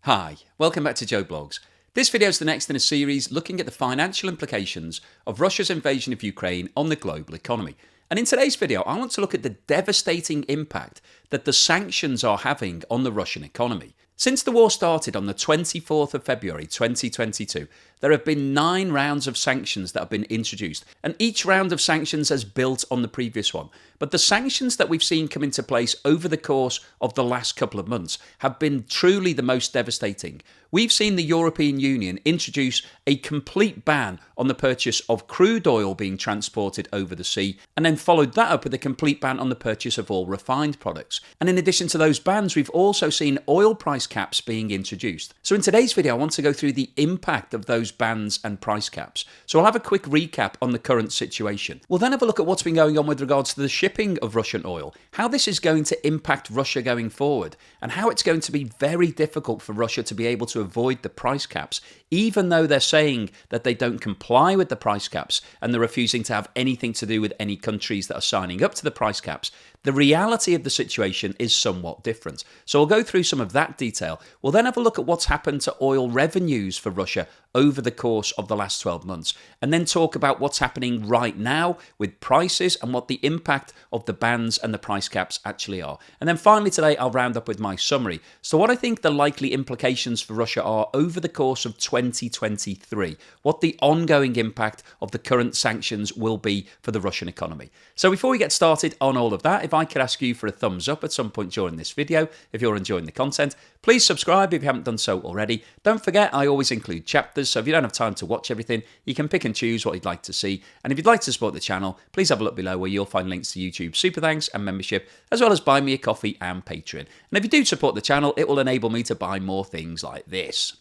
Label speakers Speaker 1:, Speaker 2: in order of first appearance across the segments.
Speaker 1: Hi, welcome back to Joe Blogs. This video is the next in a series looking at the financial implications of Russia's invasion of Ukraine on the global economy. And in today's video, I want to look at the devastating impact that the sanctions are having on the Russian economy. Since the war started on the 24th of February 2022, there have been 9 rounds of sanctions that have been introduced, and each round of sanctions has built on the previous one. But the sanctions that we've seen come into place over the course of the last couple of months have been truly the most devastating. We've seen the European Union introduce a complete ban on the purchase of crude oil being transported over the sea, and then followed that up with a complete ban on the purchase of all refined products. And in addition to those bans, we've also seen oil price caps being introduced. So in today's video, I want to go through the impact of those bans and price caps. So I'll have a quick recap on the current situation. We'll then have a look at what's been going on with regards to the shipping of Russian oil, how this is going to impact Russia going forward, and how it's going to be very difficult for Russia to be able to avoid the price caps, even though they're saying that they don't comply with the price caps and they're refusing to have anything to do with any countries that are signing up to the price caps. The reality of the situation is somewhat different. So we'll go through some of that detail. We'll then have a look at what's happened to oil revenues for Russia over the course of the last 12 months, and then talk about what's happening right now with prices and what the impact of the bans and the price caps actually are. And then finally today, I'll round up with my summary. So what I think the likely implications for Russia are over the course of 2023, what the ongoing impact of the current sanctions will be for the Russian economy. So before we get started on all of that, if I could ask you for a thumbs up at some point during this video, if you're enjoying the content, please subscribe if you haven't done so already. Don't forget, I always include chapters, so if you don't have time to watch everything, you can pick and choose what you'd like to see. And if you'd like to support the channel, please have a look below where you'll find links to YouTube Super Thanks and membership, as well as Buy Me a Coffee and Patreon. And if you do support the channel, it will enable me to buy more things like this.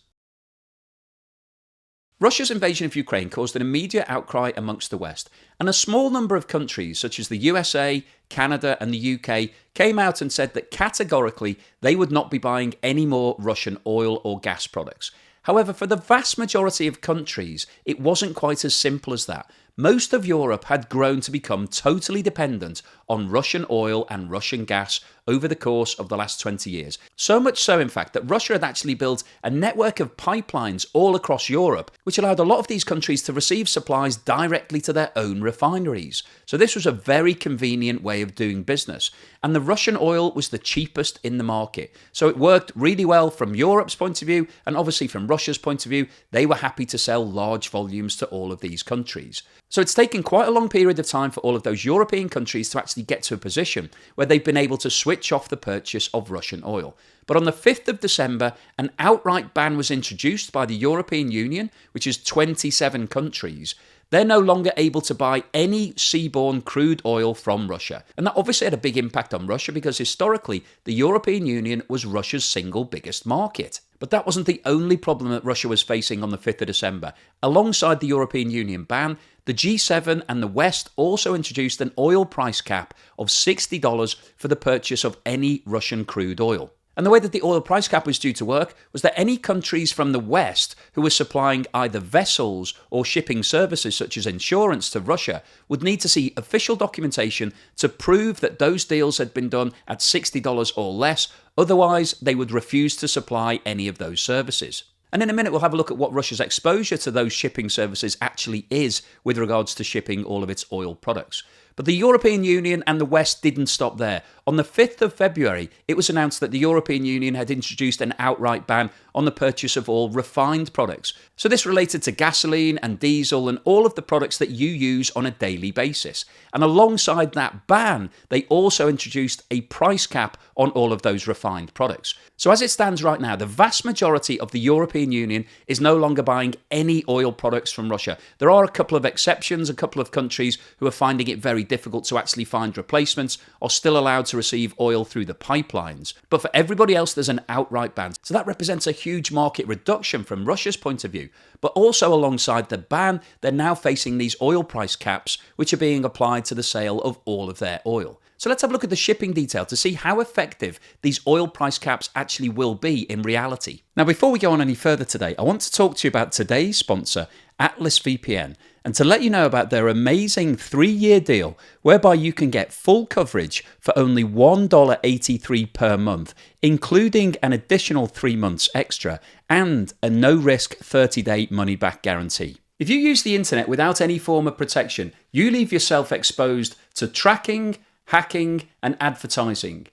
Speaker 1: Russia's invasion of Ukraine caused an immediate outcry amongst the West, and a small number of countries such as the USA, Canada and the UK came out and said that categorically they would not be buying any more Russian oil or gas products. However, for the vast majority of countries, it wasn't quite as simple as that. Most of Europe had grown to become totally dependent on Russian oil and Russian gas over the course of the last 20 years. So much so, in fact, that Russia had actually built a network of pipelines all across Europe, which allowed a lot of these countries to receive supplies directly to their own refineries. So this was a very convenient way of doing business. And the Russian oil was the cheapest in the market. So it worked really well from Europe's point of view, and obviously from Russia's point of view, they were happy to sell large volumes to all of these countries. So it's taken quite a long period of time for all of those European countries to actually get to a position where they've been able to switch off the purchase of Russian oil. But on the 5th of December, an outright ban was introduced by the European Union, which is 27 countries. They're no longer able to buy any seaborne crude oil from Russia. And that obviously had a big impact on Russia because historically, the European Union was Russia's single biggest market. But that wasn't the only problem that Russia was facing on the 5th of December. Alongside the European Union ban, the G7 and the West also introduced an oil price cap of $60 for the purchase of any Russian crude oil. And the way that the oil price cap was due to work was that any countries from the West who were supplying either vessels or shipping services such as insurance to Russia would need to see official documentation to prove that those deals had been done at $60 or less. Otherwise, they would refuse to supply any of those services. And in a minute, we'll have a look at what Russia's exposure to those shipping services actually is with regards to shipping all of its oil products. But the European Union and the West didn't stop there. On the 5th of February, it was announced that the European Union had introduced an outright ban on the purchase of all refined products. So this related to gasoline and diesel and all of the products that you use on a daily basis. And alongside that ban, they also introduced a price cap on all of those refined products. So as it stands right now, the vast majority of the European Union is no longer buying any oil products from Russia. There are a couple of exceptions, a couple of countries who are finding it very difficult to actually find replacements or still allowed to receive oil through the pipelines. But for everybody else, there's an outright ban. So that represents a huge market reduction from Russia's point of view. But also alongside the ban, they're now facing these oil price caps, which are being applied to the sale of all of their oil. So let's have a look at the shipping detail to see how effective these oil price caps actually will be in reality. Now, before we go on any further today, I want to talk to you about today's sponsor, Atlas VPN. and to let you know about their amazing 3-year deal whereby you can get full coverage for only $1.83 per month, including an additional 3 months extra and a no-risk 30-day money-back guarantee. If you use the internet without any form of protection, you leave yourself exposed to tracking, hacking, and advertising.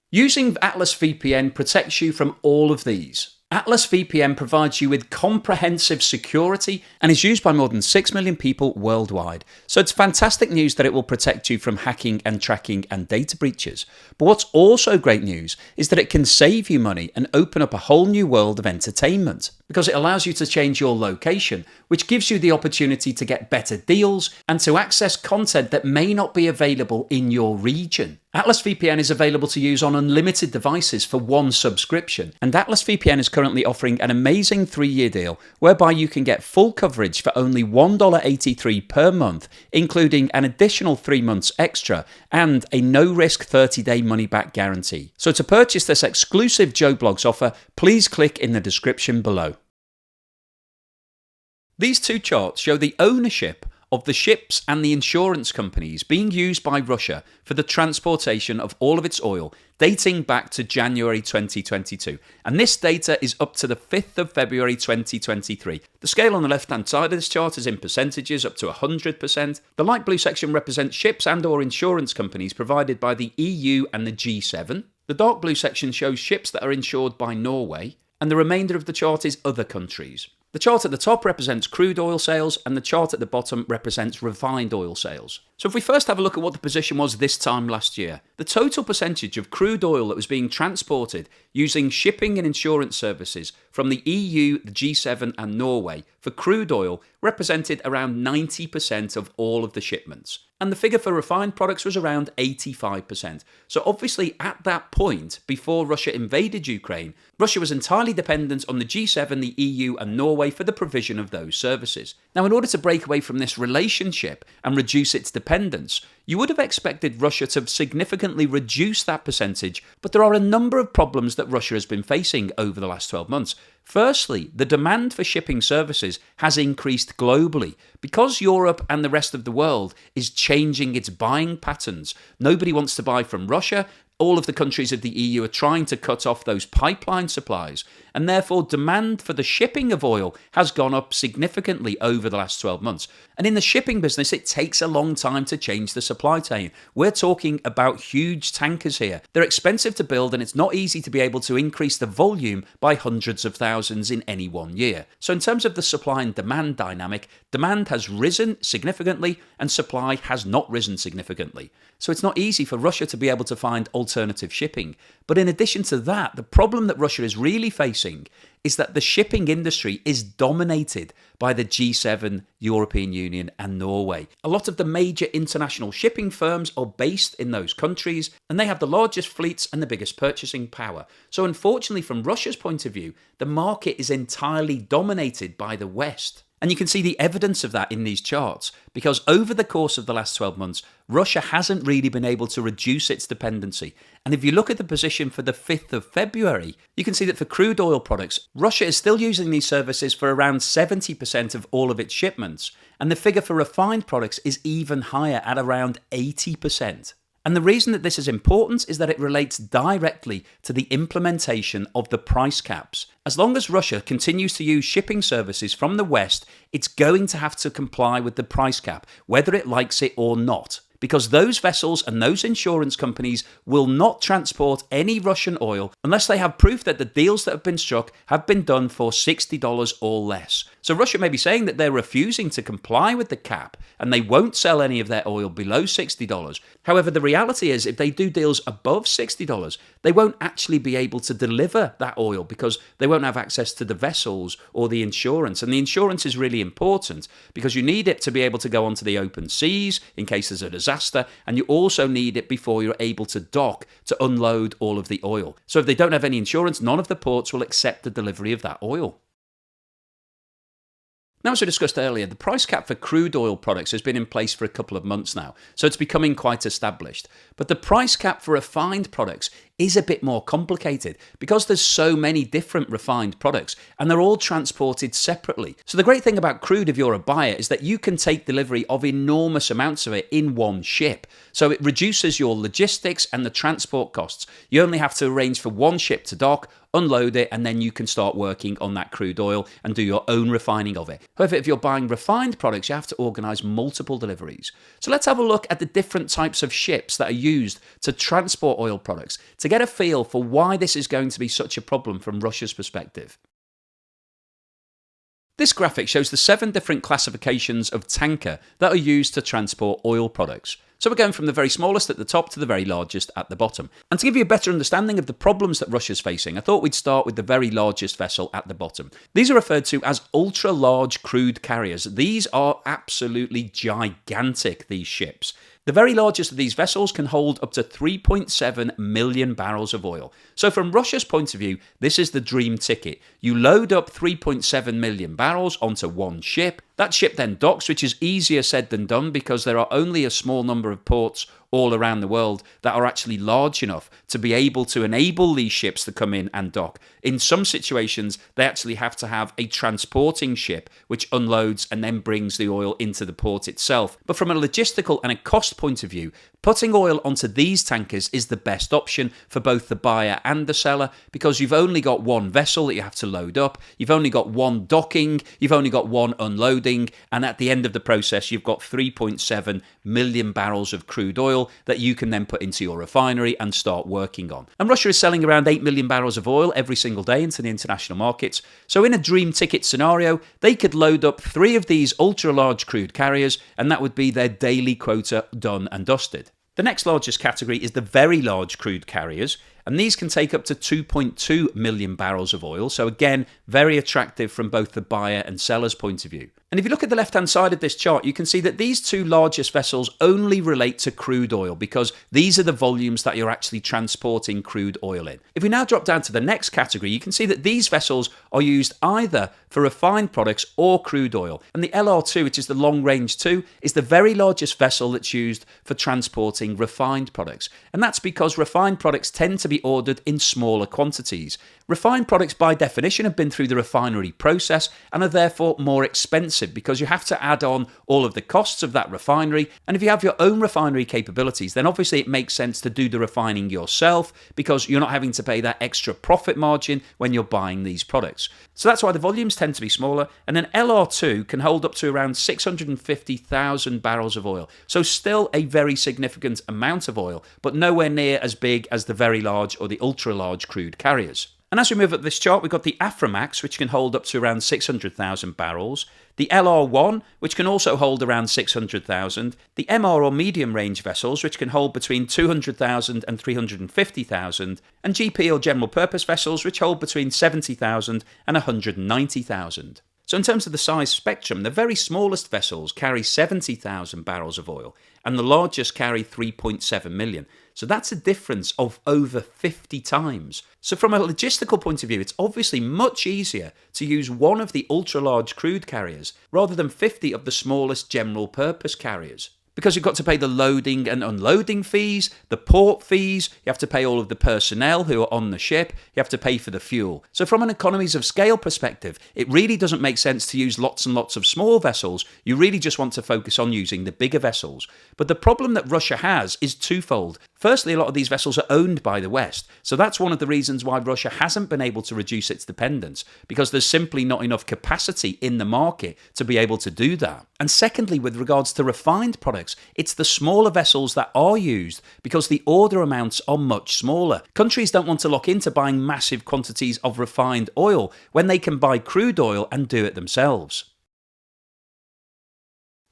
Speaker 1: Using Atlas VPN protects you from all of these. Atlas VPN provides you with comprehensive security and is used by more than 6 million people worldwide. So it's fantastic news that it will protect you from hacking and tracking and data breaches. But what's also great news is that it can save you money and open up a whole new world of entertainment, because it allows you to change your location, which gives you the opportunity to get better deals and to access content that may not be available in your region. Atlas VPN is available to use on unlimited devices for one subscription, and Atlas VPN is currently offering an amazing 3-year deal whereby you can get full coverage for only $1.83 per month, including an additional 3 months extra and a no-risk 30-day money-back guarantee. So to purchase this exclusive Joe Blogs offer, please click in the description below. These two charts show the ownership of the ships and the insurance companies being used by Russia for the transportation of all of its oil, dating back to January 2022. And this data is up to the 5th of February 2023. The scale on the left-hand side of this chart is in percentages up to 100%. The light blue section represents ships and/or insurance companies provided by the EU and the G7. The dark blue section shows ships that are insured by Norway, and the remainder of the chart is other countries. The chart at the top represents crude oil sales, and the chart at the bottom represents refined oil sales. So if we first have a look at what the position was this time last year, the total percentage of crude oil that was being transported using shipping and insurance services from the EU, the G7 and Norway for crude oil represented around 90% of all of the shipments. And the figure for refined products was around 85%. So obviously at that point, before Russia invaded Ukraine, Russia was entirely dependent on the G7, the EU and Norway for the provision of those services. Now, in order to break away from this relationship and reduce its dependence, you would have expected Russia to have significantly reduced that percentage, but there are a number of problems that Russia has been facing over the last 12 months. Firstly, the demand for shipping services has increased globally. Because Europe and the rest of the world is changing its buying patterns, nobody wants to buy from Russia. All of the countries of the EU are trying to cut off those pipeline supplies, and therefore demand for the shipping of oil has gone up significantly over the last 12 months. And in the shipping business, it takes a long time to change the supply chain. We're talking about huge tankers here. They're expensive to build, and it's not easy to be able to increase the volume by hundreds of thousands in any one year. So in terms of the supply and demand dynamic, demand has risen significantly and supply has not risen significantly. So it's not easy for Russia to be able to find alternative shipping. But in addition to that, the problem that Russia is really facing is that the shipping industry is dominated by the G7, European Union and Norway. A lot of the major international shipping firms are based in those countries, and they have the largest fleets and the biggest purchasing power. So unfortunately, from Russia's point of view, the market is entirely dominated by the West. And you can see the evidence of that in these charts, because over the course of the last 12 months, Russia hasn't really been able to reduce its dependency. And if you look at the position for the 5th of February, you can see that for crude oil products, Russia is still using these services for around 70% of all of its shipments. And the figure for refined products is even higher at around 80%. And the reason that this is important is that it relates directly to the implementation of the price caps. As long as Russia continues to use shipping services from the West, it's going to have to comply with the price cap, whether it likes it or not. Because those vessels and those insurance companies will not transport any Russian oil unless they have proof that the deals that have been struck have been done for $60 or less. So Russia may be saying that they're refusing to comply with the cap and they won't sell any of their oil below $60. However, the reality is if they do deals above $60, they won't actually be able to deliver that oil because they won't have access to the vessels or the insurance. And the insurance is really important because you need it to be able to go onto the open seas in case there's a disaster, and you also need it before you're able to dock to unload all of the oil. So if they don't have any insurance, none of the ports will accept the delivery of that oil. Now, as we discussed earlier, the price cap for crude oil products has been in place for a couple of months now, so it's becoming quite established. But the price cap for refined products is a bit more complicated because there's so many different refined products and they're all transported separately. So the great thing about crude, if you're a buyer, is that you can take delivery of enormous amounts of it in one ship. So it reduces your logistics and the transport costs. You only have to arrange for one ship to dock, unload it, and then you can start working on that crude oil and do your own refining of it. However, if you're buying refined products, you have to organise multiple deliveries. So let's have a look at the different types of ships that are used to transport oil products to get a feel for why this is going to be such a problem from Russia's perspective. This graphic shows the 7 different classifications of tanker that are used to transport oil products. So we're going from the very smallest at the top to the very largest at the bottom. And to give you a better understanding of the problems that Russia's facing, I thought we'd start with the very largest vessel at the bottom. These are referred to as ultra-large crude carriers. These are absolutely gigantic, these ships. The very largest of these vessels can hold up to 3.7 million barrels of oil. So from Russia's point of view, this is the dream ticket. You load up 3.7 million barrels onto one ship. That ship then docks, which is easier said than done because there are only a small number of ports all around the world that are actually large enough to be able to enable these ships to come in and dock. In some situations, they actually have to have a transporting ship which unloads and then brings the oil into the port itself. But from a logistical and a cost point of view, putting oil onto these tankers is the best option for both the buyer and the seller because you've only got one vessel that you have to load up, you've only got one docking, you've only got one unloading, and at the end of the process, you've got 3.7 million barrels of crude oil that you can then put into your refinery and start working on. And Russia is selling around 8 million barrels of oil every single day into the international markets. So in a dream ticket scenario, they could load up 3 of these ultra-large crude carriers, and that would be their daily quota done and dusted. The next largest category is the very large crude carriers, and these can take up to 2.2 million barrels of oil. So again, very attractive from both the buyer and seller's point of view. And if you look at the left-hand side of this chart, you can see that these 2 largest vessels only relate to crude oil because these are the volumes that you're actually transporting crude oil in. If we now drop down to the next category, you can see that these vessels are used either for refined products or crude oil. And the LR2, which is the long range 2, is the very largest vessel that's used for transporting refined products. And that's because refined products tend to be ordered in smaller quantities. Refined products by definition have been through the refinery process and are therefore more expensive because you have to add on all of the costs of that refinery. And if you have your own refinery capabilities, then obviously it makes sense to do the refining yourself because you're not having to pay that extra profit margin when you're buying these products. So that's why the volumes tend to be smaller, and an LR2 can hold up to around 650,000 barrels of oil. So still a very significant amount of oil, but nowhere near as big as the very large or the ultra-large crude carriers. And as we move up this chart, we've got the Aframax, which can hold up to around 600,000 barrels, the LR1, which can also hold around 600,000, the MR or medium range vessels, which can hold between 200,000 and 350,000, and GP or general purpose vessels, which hold between 70,000 and 190,000. So in terms of the size spectrum, the very smallest vessels carry 70,000 barrels of oil, and the largest carry 3.7 million. So that's a difference of over 50 times. So from a logistical point of view, it's obviously much easier to use one of the ultra-large crude carriers rather than 50 of the smallest general purpose carriers. Because you've got to pay the loading and unloading fees, the port fees, you have to pay all of the personnel who are on the ship, you have to pay for the fuel. So from an economies of scale perspective, it really doesn't make sense to use lots and lots of small vessels. You really just want to focus on using the bigger vessels. But the problem that Russia has is twofold. Firstly, a lot of these vessels are owned by the West. So that's one of the reasons why Russia hasn't been able to reduce its dependence, because there's simply not enough capacity in the market to be able to do that. And secondly, with regards to refined products, it's the smaller vessels that are used because the order amounts are much smaller. Countries don't want to lock into buying massive quantities of refined oil when they can buy crude oil and do it themselves.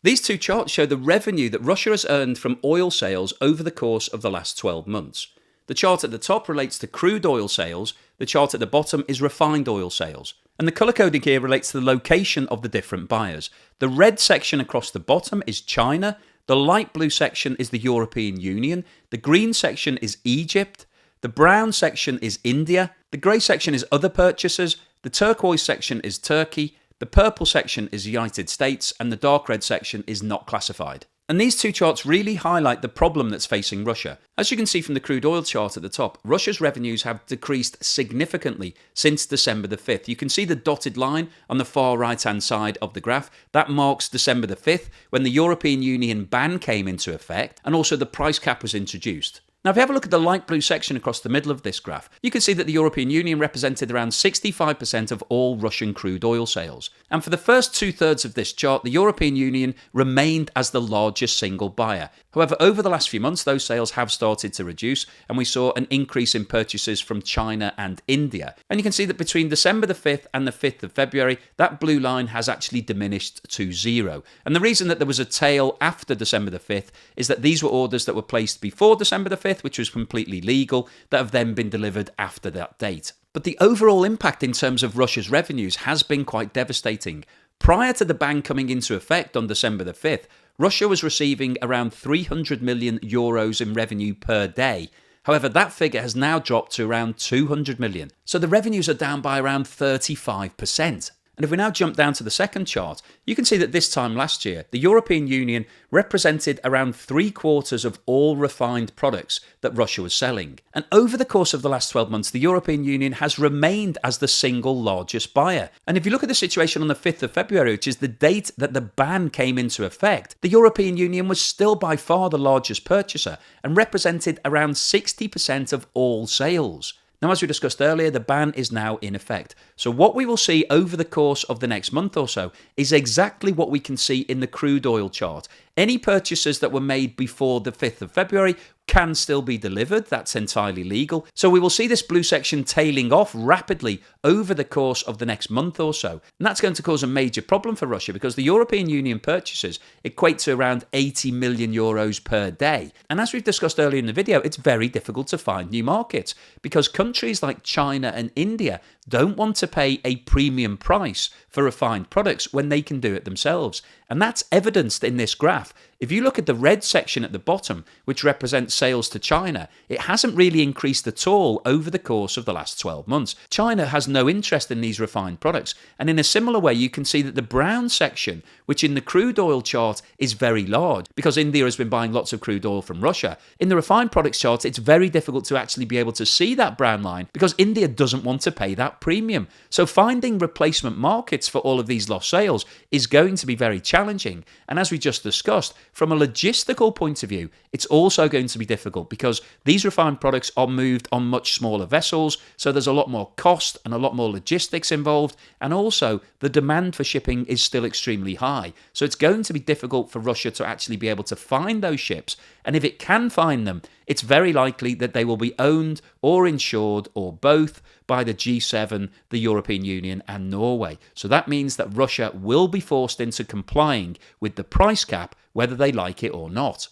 Speaker 1: These 2 charts show the revenue that Russia has earned from oil sales over the course of the last 12 months. The chart at the top relates to crude oil sales, the chart at the bottom is refined oil sales. And the colour coding here relates to the location of the different buyers. The red section across the bottom is China, the light blue section is the European Union, the green section is Egypt, the brown section is India, the grey section is other purchasers, the turquoise section is Turkey, the purple section is the United States, and the dark red section is not classified. And these two charts really highlight the problem that's facing Russia. As you can see from the crude oil chart at the top, Russia's revenues have decreased significantly since December the 5th. You can see the dotted line on the far right-hand side of the graph. That marks December the 5th, when the European Union ban came into effect and also the price cap was introduced. Now, if you have a look at the light blue section across the middle of this graph, you can see that the European Union represented around 65% of all Russian crude oil sales. And for the first two-thirds of this chart, the European Union remained as the largest single buyer. However, over the last few months, those sales have started to reduce, and we saw an increase in purchases from China and India. And you can see that between December the 5th and the 5th of February, that blue line has actually diminished to zero. And the reason that there was a tail after December the 5th is that these were orders that were placed before December the 5th, which was completely legal, that have then been delivered after that date. But the overall impact in terms of Russia's revenues has been quite devastating. Prior to the ban coming into effect on December the 5th, Russia was receiving around 300 million euros in revenue per day. However, that figure has now dropped to around 200 million. So the revenues are down by around 35%. And if we now jump down to the second chart, you can see that this time last year, the European Union represented around 3/4 of all refined products that Russia was selling. And over the course of the last 12 months, the European Union has remained as the single largest buyer. And if you look at the situation on the 5th of February, which is the date that the ban came into effect, the European Union was still by far the largest purchaser and represented around 60% of all sales. Now, as we discussed earlier, the ban is now in effect. So what we will see over the course of the next month or so is exactly what we can see in the crude oil chart. Any purchases that were made before the 5th of February can still be delivered. That's entirely legal. So we will see this blue section tailing off rapidly over the course of the next month or so. And that's going to cause a major problem for Russia because the European Union purchases equate to around 80 million euros per day. And as we've discussed earlier in the video, it's very difficult to find new markets because countries like China and India don't want to pay a premium price for refined products when they can do it themselves. And that's evidenced in this graph. If you look at the red section at the bottom, which represents sales to China, it hasn't really increased at all over the course of the last 12 months. China has no interest in these refined products. And in a similar way, you can see that the brown section, which in the crude oil chart is very large, because India has been buying lots of crude oil from Russia. In the refined products chart, it's very difficult to actually be able to see that brown line because India doesn't want to pay that premium. So finding replacement markets for all of these lost sales is going to be very challenging. And as we just discussed, from a logistical point of view, it's also going to be difficult because these refined products are moved on much smaller vessels, so there's a lot more cost and a lot more logistics involved, and also the demand for shipping is still extremely high. So it's going to be difficult for Russia to actually be able to find those ships, and if it can find them, it's very likely that they will be owned or insured or both by the G7, the European Union and Norway. So that means that Russia will be forced into complying with the price cap whether they like it or not.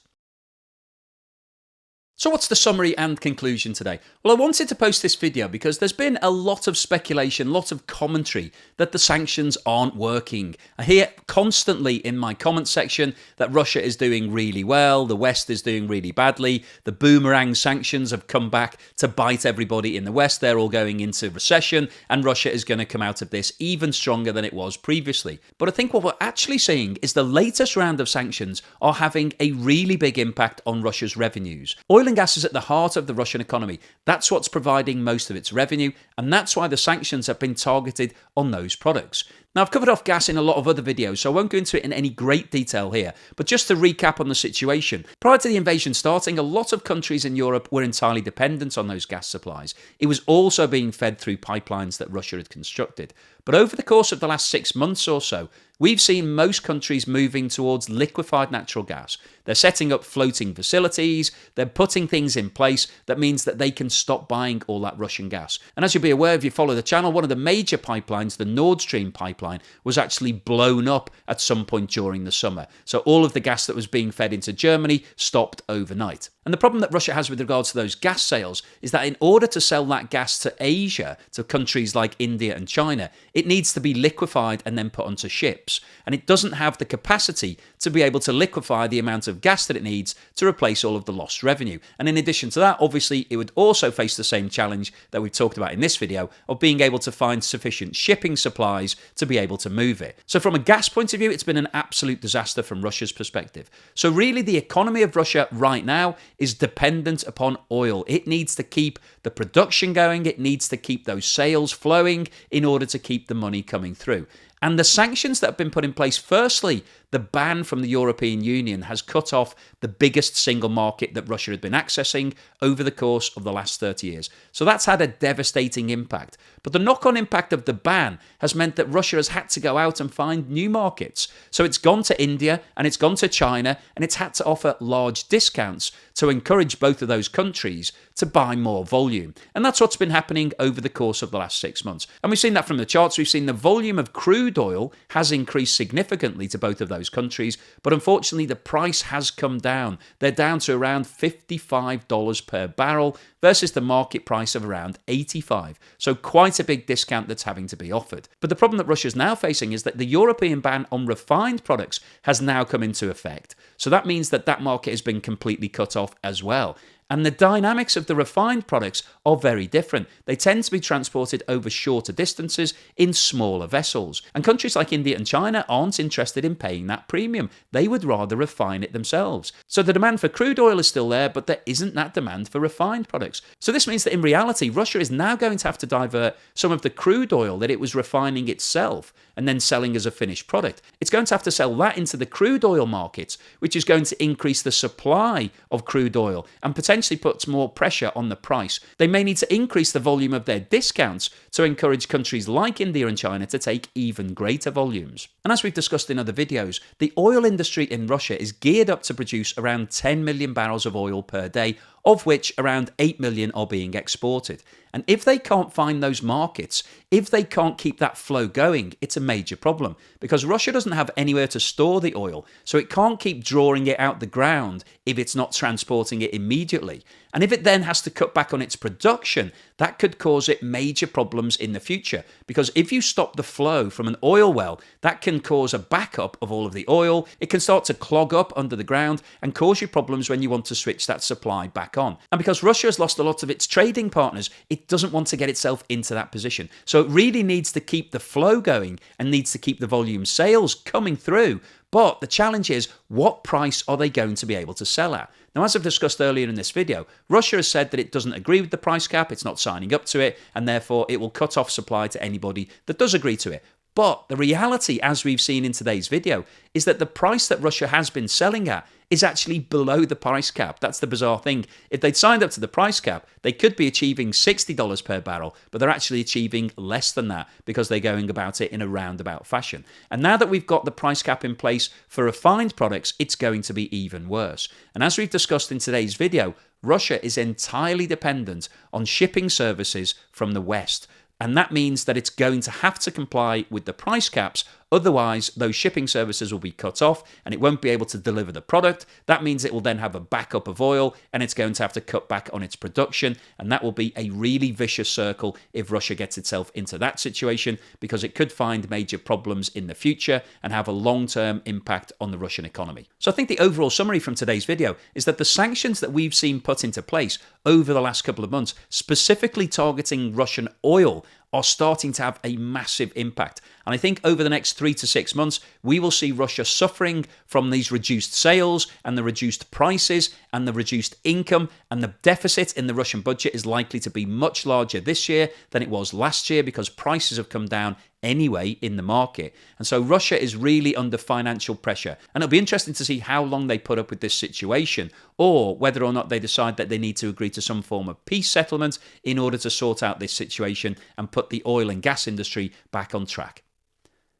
Speaker 1: So what's the summary and conclusion today? Well, I wanted to post this video because there's been a lot of speculation, lots of commentary that the sanctions aren't working. I hear constantly in my comment section that Russia is doing really well, the West is doing really badly, the boomerang sanctions have come back to bite everybody in the West, they're all going into recession, and Russia is going to come out of this even stronger than it was previously. But I think what we're actually seeing is the latest round of sanctions are having a really big impact on Russia's revenues. Oil and gas is at the heart of the Russian economy. That's what's providing most of its revenue, and that's why the sanctions have been targeted on those products. Now, I've covered off gas in a lot of other videos, so I won't go into it in any great detail here, but just to recap on the situation. Prior to the invasion starting, a lot of countries in Europe were entirely dependent on those gas supplies. It was also being fed through pipelines that Russia had constructed. But over the course of the last 6 months or so, we've seen most countries moving towards liquefied natural gas. They're setting up floating facilities, they're putting things in place that means that they can stop buying all that Russian gas. And as you'll be aware if you follow the channel, one of the major pipelines, the Nord Stream pipeline, was actually blown up at some point during the summer. So all of the gas that was being fed into Germany stopped overnight. And the problem that Russia has with regards to those gas sales is that in order to sell that gas to Asia, to countries like India and China, it needs to be liquefied and then put onto ships. And it doesn't have the capacity to be able to liquefy the amount of gas that it needs to replace all of the lost revenue. And in addition to that, obviously, it would also face the same challenge that we've talked about in this this video of being able to find sufficient shipping supplies to be able to move it. So from a gas point of view, it's been an absolute disaster from Russia's perspective. So really the economy of Russia right now is dependent upon oil. It needs to keep the production going, it needs to keep those sales flowing in order to keep the money coming through. And the sanctions that have been put in place, firstly, the ban from the European Union has cut off the biggest single market that Russia had been accessing over the course of the last 30 years. So that's had a devastating impact. But the knock-on impact of the ban has meant that Russia has had to go out and find new markets. So it's gone to India and it's gone to China and it's had to offer large discounts to encourage both of those countries to buy more volume. And that's what's been happening over the course of the last 6 months. And we've seen that from the charts. We've seen the volume of crude oil has increased significantly to both of those countries, but unfortunately the price has come down. They're down to around $55 per barrel versus the market price of around $85. So quite a big discount that's having to be offered. But the problem that Russia's now facing is that the European ban on refined products has now come into effect. So that means that that market has been completely cut off as well. And the dynamics of the refined products are very different. They tend to be transported over shorter distances in smaller vessels. And countries like India and China aren't interested in paying that premium. They would rather refine it themselves. So the demand for crude oil is still there, but there isn't that demand for refined products. So this means that in reality, Russia is now going to have to divert some of the crude oil that it was refining itself and then selling as a finished product. It's going to have to sell that into the crude oil markets, which is going to increase the supply of crude oil and potentially puts more pressure on the price. They may need to increase the volume of their discounts to encourage countries like India and China to take even greater volumes. And as we've discussed in other videos, the oil industry in Russia is geared up to produce around 10 million barrels of oil per day, of which around 8 million are being exported. And if they can't find those markets, if they can't keep that flow going, it's a major problem because Russia doesn't have anywhere to store the oil, so it can't keep drawing it out the ground if it's not transporting it immediately. And if it then has to cut back on its production, that could cause it major problems in the future because if you stop the flow from an oil well, that can cause a backup of all of the oil. It can start to clog up under the ground and cause you problems when you want to switch that supply back on. And because Russia has lost a lot of its trading partners, it doesn't want to get itself into that position. So it really needs to keep the flow going and needs to keep the volume sales coming through. But the challenge is, what price are they going to be able to sell at? Now, as I've discussed earlier in this video, Russia has said that it doesn't agree with the price cap, it's not signing up to it, and therefore it will cut off supply to anybody that does agree to it. But the reality, as we've seen in today's video, is that the price that Russia has been selling at is actually below the price cap. That's the bizarre thing. If they'd signed up to the price cap, they could be achieving $60 per barrel, but they're actually achieving less than that because they're going about it in a roundabout fashion. And now that we've got the price cap in place for refined products, it's going to be even worse. And as we've discussed in today's video, Russia is entirely dependent on shipping services from the West. And that means that it's going to have to comply with the price caps. Otherwise, those shipping services will be cut off and it won't be able to deliver the product. That means it will then have a backup of oil and it's going to have to cut back on its production. And that will be a really vicious circle if Russia gets itself into that situation because it could find major problems in the future and have a long-term impact on the Russian economy. So I think the overall summary from today's video is that the sanctions that we've seen put into place over the last couple of months, specifically targeting Russian oil, are starting to have a massive impact. And I think over the next 3 to 6 months, we will see Russia suffering from these reduced sales and the reduced prices and the reduced income, and the deficit in the Russian budget is likely to be much larger this year than it was last year because prices have come down anyway in the market. And so Russia is really under financial pressure. And it'll be interesting to see how long they put up with this situation or whether or not they decide that they need to agree to some form of peace settlement in order to sort out this situation and put the oil and gas industry back on track.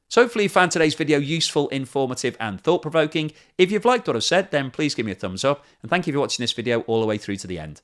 Speaker 1: So hopefully you found today's video useful, informative and thought-provoking. If you've liked what I've said, then please give me a thumbs up. And thank you for watching this video all the way through to the end.